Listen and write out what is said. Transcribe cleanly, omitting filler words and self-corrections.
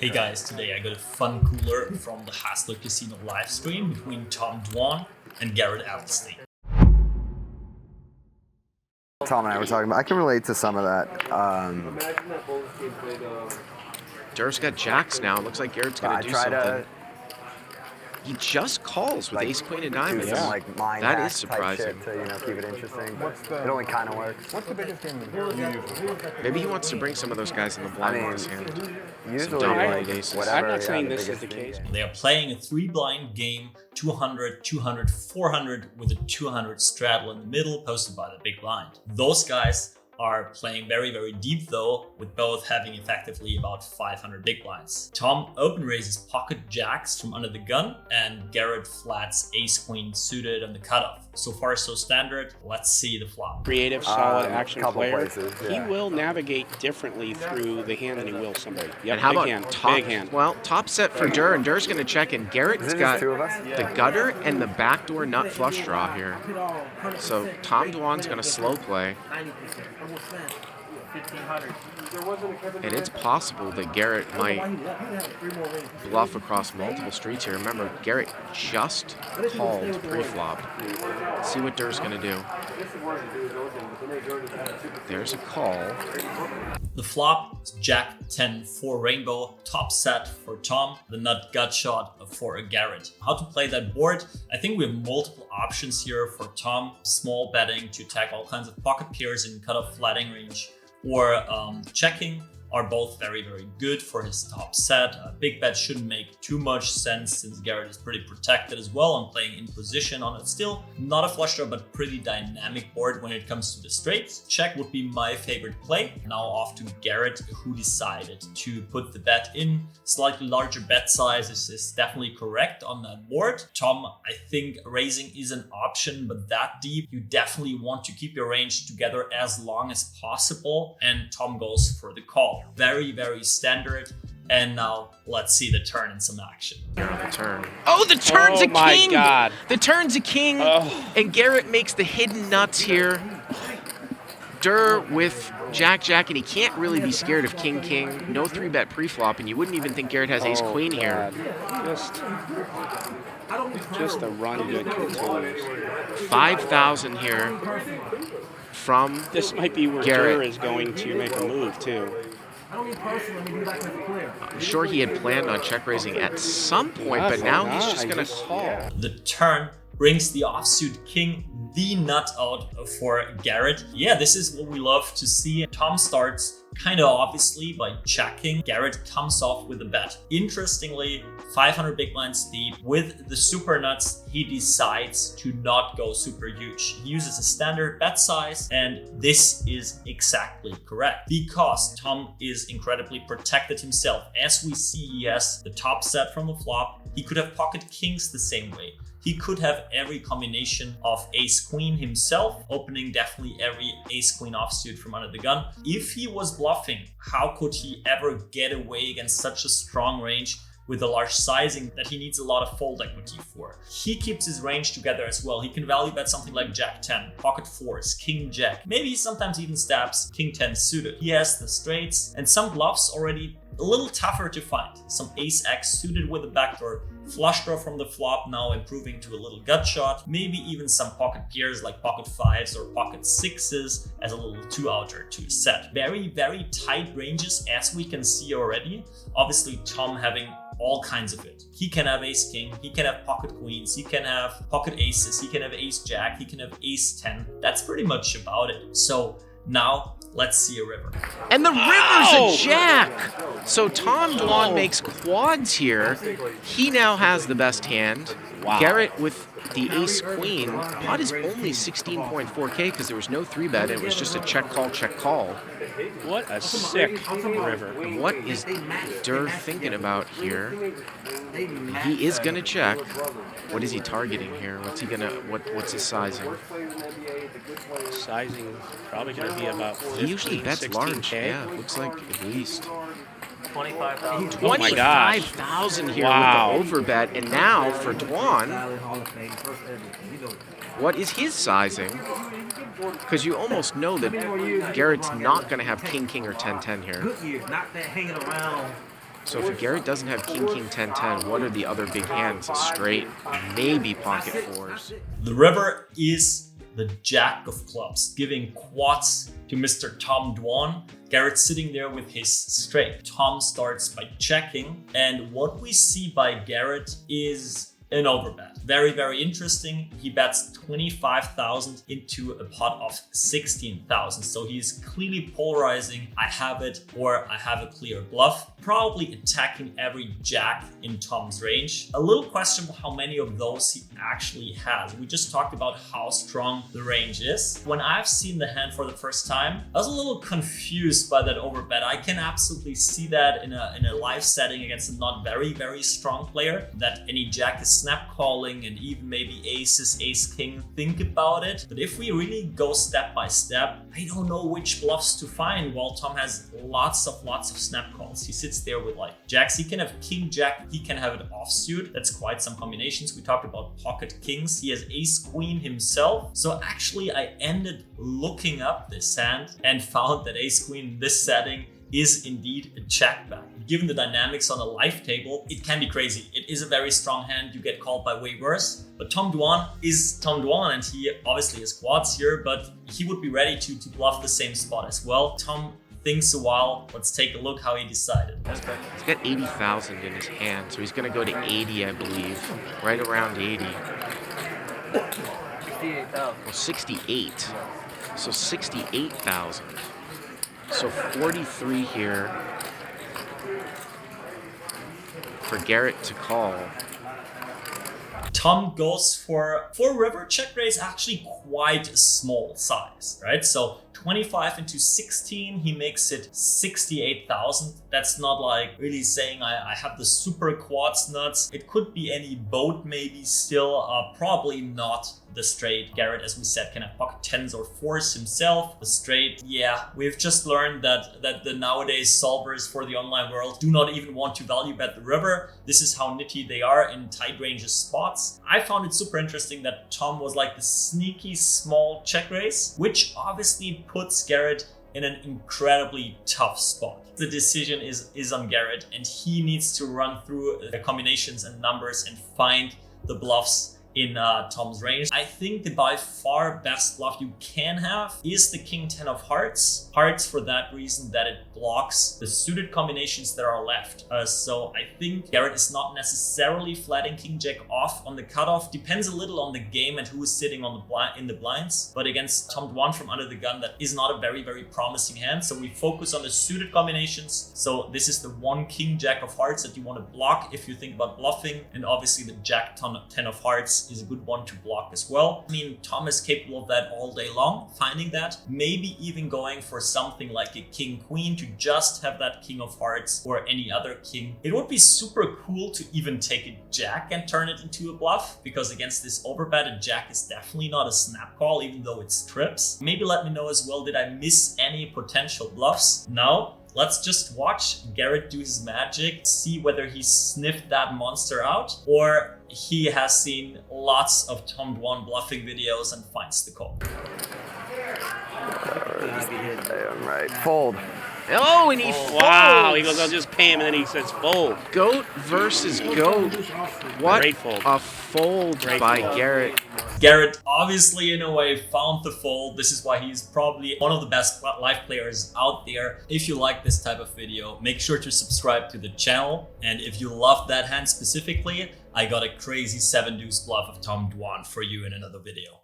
Hey guys, today I got a fun cooler from the Hassler Casino live stream between Dwan and Garrett Adelstein. Tom and I were talking about, I can relate to some of that. Durr's got jacks now. Looks like Garrett's going to do something. He just calls with ace, queen, and diamonds. Some, like, mind That hack is surprising. type shit to, keep it interesting. It only kind of works. What's the biggest game you usually? Maybe he wants to bring some of those guys in the blind on his hand. Usually, dominated like, aces. whatever, I'm not saying the this is biggest the case. They are playing a 3-blind game, 200, 200, 400 with a 200 straddle in the middle posted by the big blind. Those guys are playing very, very deep though, with both having effectively about 500 big blinds. Tom open raises pocket jacks from under the gun and Garrett flats ace queen suited on the cutoff. So far so standard. Let's see the flop. Creative, solid action couple player. places, yeah. He will navigate differently through the hand than he will somebody. Yep, And how big about hand, top? big hand. Well, top set for Durr, and Durr's going to check in. Garrett's Is it got just two of us? the gutter and the backdoor nut flush draw here. So Tom Dwan's going to slow play. And it's possible that Garrett might bluff across multiple streets here. Remember, Garrett just called pre-flop. See what Durr's going to do. There's a call. The flop is Jack 10 for rainbow, top set for Tom, the nut gut shot for Garrett. How to play that board? I think we have multiple options here for Tom. Small betting to attack all kinds of pocket pairs in cutoff flatting range, or checking are both very, very good for his top set. Big bet shouldn't make too much sense since Garrett is pretty protected as well and playing in position on it. Still not a flush draw, but pretty dynamic board when it comes to the straights. Check would be my favorite play. Now off to Garrett, who decided to put the bet in. Slightly larger bet size is definitely correct on that board. Tom, I think raising is an option, but that deep, you definitely want to keep your range together as long as possible. And Tom goes for the call. Very, very standard. And now let's see the turn in some action. Here on the turn. Oh, the turn's a king! My God. The turn's a king, and Garrett makes the hidden nuts here. Durr with Jack, and he can't really be scared of King, no 3-bet pre-flop, and you wouldn't even think Garrett has ace, queen here. Just a run good continues. 5,000 here from This might be where Garrett. Durr is going to make a move too. I'm sure he had planned on check raising at some point, but now he's just going to call. The turn brings the offsuit king, the nut out for Garrett. Yeah, this is what we love to see. Tom starts kind of obviously by checking. Garrett comes off with a bet. Interestingly, 500 big blinds deep. With the super nuts, he decides to not go super huge. He uses a standard bet size, and this is exactly correct because Tom is incredibly protected himself. As we see, he has the top set from the flop. He could have pocket kings the same way. He could have every combination of ace-queen himself, opening definitely every ace-queen offsuit from under the gun. If he was bluffing, how could he ever get away against such a strong range with a large sizing that he needs a lot of fold equity for? He keeps his range together as well. He can value bet something like Jack 10, pocket fours, King Jack. Maybe he sometimes even stabs King 10 suited. He has the straights and some bluffs already a little tougher to find. Some ace X suited with a backdoor flush draw from the flop, now improving to a little gut shot. Maybe even some pocket pairs like pocket fives or pocket sixes as a little two-outer to set. Very, very tight ranges as we can see already. Obviously, Tom having all kinds of it. He can have ace king, he can have pocket queens, he can have pocket aces, he can have ace jack, he can have ace 10. That's pretty much about it. So now let's see a river. And the river's a jack! So Tom Dwan makes quads here. He now has the best hand. Wow. Garrett with the ace queen. Pot is only 16.4K because there was no 3-bet. It was just a check call. What a sick river. And what is Durr thinking about here? He is gonna check. What is he targeting here? What's he gonna? What's his sizing? Sizing probably going to be about 15, He usually bets 16K. large. Yeah, looks like at least 25,000. Oh my gosh. 25,000 here Wow. with the overbet. And now for Dwan, what is his sizing? Because you almost know that Garrett's not going to have king, or 10-10 here. So if Garrett doesn't have king, king, 10, 10, what are the other big hands? A straight, maybe pocket fours. The river is the jack of clubs, giving quads to Mr. Tom Dwan. Garrett sitting there with his straight. Tom starts by checking, and what we see by Garrett is an overbet. Very, very interesting. He bets 25,000 into a pot of 16,000. So he's clearly polarizing, I have it or I have a clear bluff, probably attacking every jack in Tom's range. A little questionable how many of those he actually has. We just talked about how strong the range is. When I've seen the hand for the first time, I was a little confused by that overbet. I can absolutely see that in a live setting against a not very, very strong player, that any jack is snap calling and even maybe aces, ace king, think about it. But if we really go step by step, I don't know which bluffs to find while Tom has lots of snap calls. He sits there with like jacks. He can have king jack, he can have it offsuit. That's quite some combinations. We talked about pocket kings. He has ace queen himself. So actually I ended looking up this hand and found that ace queen in this setting is indeed a check back. Given the dynamics on a live table, it can be crazy. It is a very strong hand. You get called by way worse. But Tom Dwan is Tom Dwan, and he obviously has quads here, but he would be ready to bluff the same spot as well. Tom thinks a while. Let's take a look how he decided. He's got 80,000 in his hand, so he's going to go to 80, I believe. Right around 80. Well, 68. So 68,000. So 43 here for Garrett to call. Tom goes for river check raise, actually quite a small size, right? So 25 into 16, he makes it 68,000. That's not like really saying I have the super quads nuts. It could be any boat maybe still, probably not the straight. Garrett, as we said, can have pocket tens or fours himself. The straight, yeah, we've just learned that the nowadays solvers for the online world do not even want to value bet the river. This is how nitty they are in tight ranges spots. I found it super interesting that Tom was like the sneaky small check raise, which obviously puts Garrett in an incredibly tough spot. The decision is on Garrett, and he needs to run through the combinations and numbers and find the bluffs in Tom's range. I think the by far best bluff you can have is the king 10 of hearts. Hearts for that reason that it blocks the suited combinations that are left. So I think Garrett is not necessarily flatting king jack off on the cutoff. Depends a little on the game and who is sitting on the in the blinds. But against Tom Dwan from under the gun, that is not a very, very promising hand. So we focus on the suited combinations. So this is the one king jack of hearts that you want to block if you think about bluffing. And obviously the jack 10 of hearts is a good one to block as well. I mean, Tom is capable of that all day long, finding that. Maybe even going for something like a king queen to just have that king of hearts or any other king. It would be super cool to even take a jack and turn it into a bluff, because against this overbet, a jack is definitely not a snap call, even though it's trips. Maybe let me know as well, did I miss any potential bluffs? No? Let's just watch Garrett do his magic, see whether he sniffed that monster out or he has seen lots of Tom Dwan bluffing videos and finds the call. Damn right. Fold. Oh, and he folds. Wow, he goes, I'll just pay him, and then he says fold. Goat versus goat. What Great fold. a fold by Garrett. Garrett obviously in a way found the fold. This is why he's probably one of the best live players out there. If you like this type of video, make sure to subscribe to the channel. And if you love that hand specifically, I got a crazy 7 deuce bluff of Tom Dwan for you in another video.